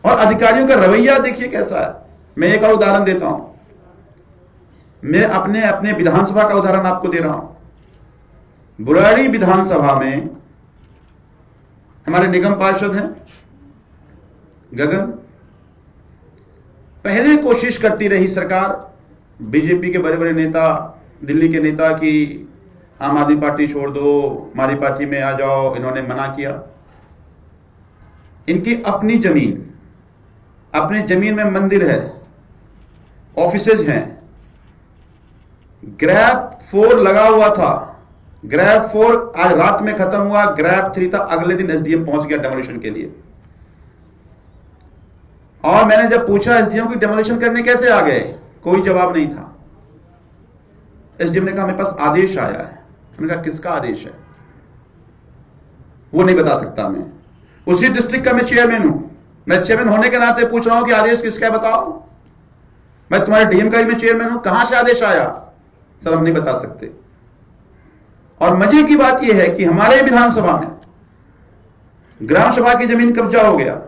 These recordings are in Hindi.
और अधिकारियों का रवैया देखिए कैसा है। मैं एक और उदाहरण देता हूं, मैं अपने विधानसभा का उदाहरण आपको दे रहा हूं। बुराड़ी विधानसभा में हमारे निगम पार्षद हैं गगन, पहले कोशिश करती रही सरकार, बीजेपी के बड़े बड़े नेता, दिल्ली के नेता कि आम आदमी पार्टी छोड़ दो, हमारी पार्टी में आ जाओ, इन्होंने मना किया। इनकी अपनी जमीन में मंदिर है, ऑफिसेज हैं, ग्रैब 4 लगा हुआ था, ग्रैब 4 आज रात में खत्म हुआ, ग्रैब 3 था, अगले दिन एसडीएम पहुंच गया डेमोलिशन के लिए। और मैंने जब पूछा एसडीएम की डेमोलिशन करने कैसे आ गए, कोई जवाब नहीं था। एसडीएम ने कहा मेरे पास आदेश आया है। मैंने कहा किसका आदेश है? वो नहीं बता सकता। मैं उसी डिस्ट्रिक्ट का मैं चेयरमैन हूं, मैं चेयरमैन होने के नाते पूछ रहा हूं कि आदेश किसका है बताओ। मैं तुम्हारे डीएम का ही मैं चेयरमैन हूं, कहां से आदेश आया? सर हम नहीं बता सकते। और मजे की बात यह है कि हमारे विधानसभा में ग्राम सभा की जमीन कब्जा हो गया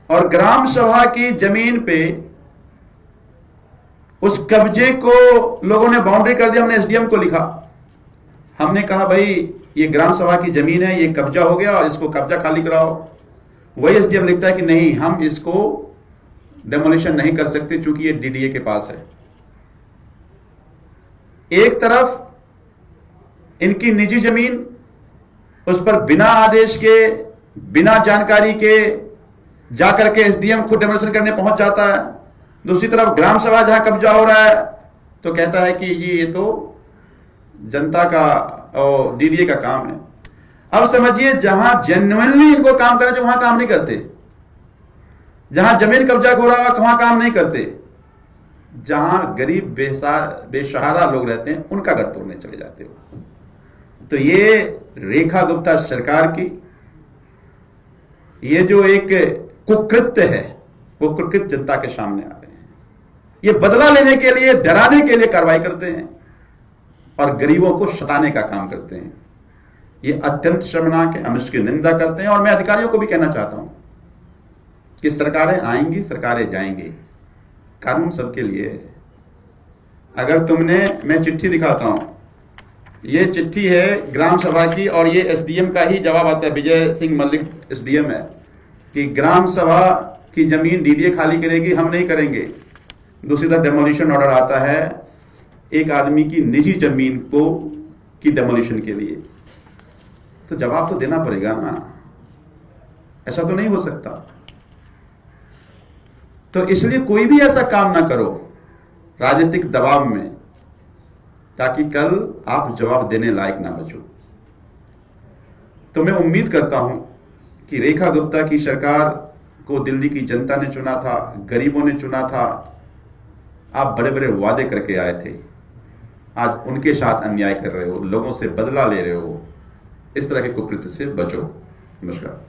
और ग्राम सभा की जमीन पे उस कब्जे को लोगों ने बाउंड्री कर दिया। हमने एसडीएम को लिखा, हमने कहा भाई ये ग्राम सभा की जमीन है, ये कब्जा हो गया और इसको कब्जा खाली कराओ। वही एसडीएम लिखता है कि नहीं हम इसको डेमोलिशन नहीं कर सकते क्योंकि ये डीडीए के पास है। एक तरफ इनकी निजी जमीन, उस पर बिना आदेश के, बिना जानकारी के जाकर के एसडीएम खुद डेमोलिशन करने पहुंच जाता है। दूसरी तरफ ग्राम सभा जहां कब्जा हो रहा है तो कहता है कि ये तो जनता का और डीडीए का काम है। अब समझिए जहां जेन्युइनली इनको काम करना चाहिए वहां काम नहीं करते, जहां जमीन कब्जा हो रहा है वहां काम नहीं करते, जहां गरीब बेसहारा लोग रहते हैं उनका घर तोड़ने चले जाते हो। तो ये रेखा गुप्ता सरकार की ये जो एक कुकृत्य है वो कुकृत्य जनता के सामने आ रहे हैं। ये बदला लेने के लिए, डराने के लिए कार्रवाई करते हैं और गरीबों को सताने का काम करते हैं। ये अत्यंत शर्मनाक है, हम इसकी निंदा करते हैं। और मैं अधिकारियों को भी कहना चाहता हूं कि सरकारें आएंगी, सरकारें जाएंगी, कानून सबके लिए है। अगर तुमने, मैं चिट्ठी दिखाता हूं, ये चिट्ठी है ग्राम सभा की और ये एसडीएम का ही जवाब आता है, विजय सिंह मल्लिक एसडीएम है, कि ग्राम सभा की जमीन डीडीए खाली करेगी, हम नहीं करेंगे। दूसरी तरफ डेमोलिशन ऑर्डर आता है एक आदमी की निजी जमीन को की डेमोलिशन के लिए। तो जवाब तो देना पड़ेगा ना, ऐसा तो नहीं हो सकता। तो इसलिए कोई भी ऐसा काम ना करो राजनीतिक दबाव में, ताकि कल आप जवाब देने लायक ना बचो। तो मैं उम्मीद करता हूं कि रेखा गुप्ता की सरकार को दिल्ली की जनता ने चुना था, गरीबों ने चुना था। आप बड़े बड़े वादे करके आए थे, आज उनके साथ अन्याय कर रहे हो, लोगों से बदला ले रहे हो। इस तरह के कुकृत्य से बचो। नमस्कार।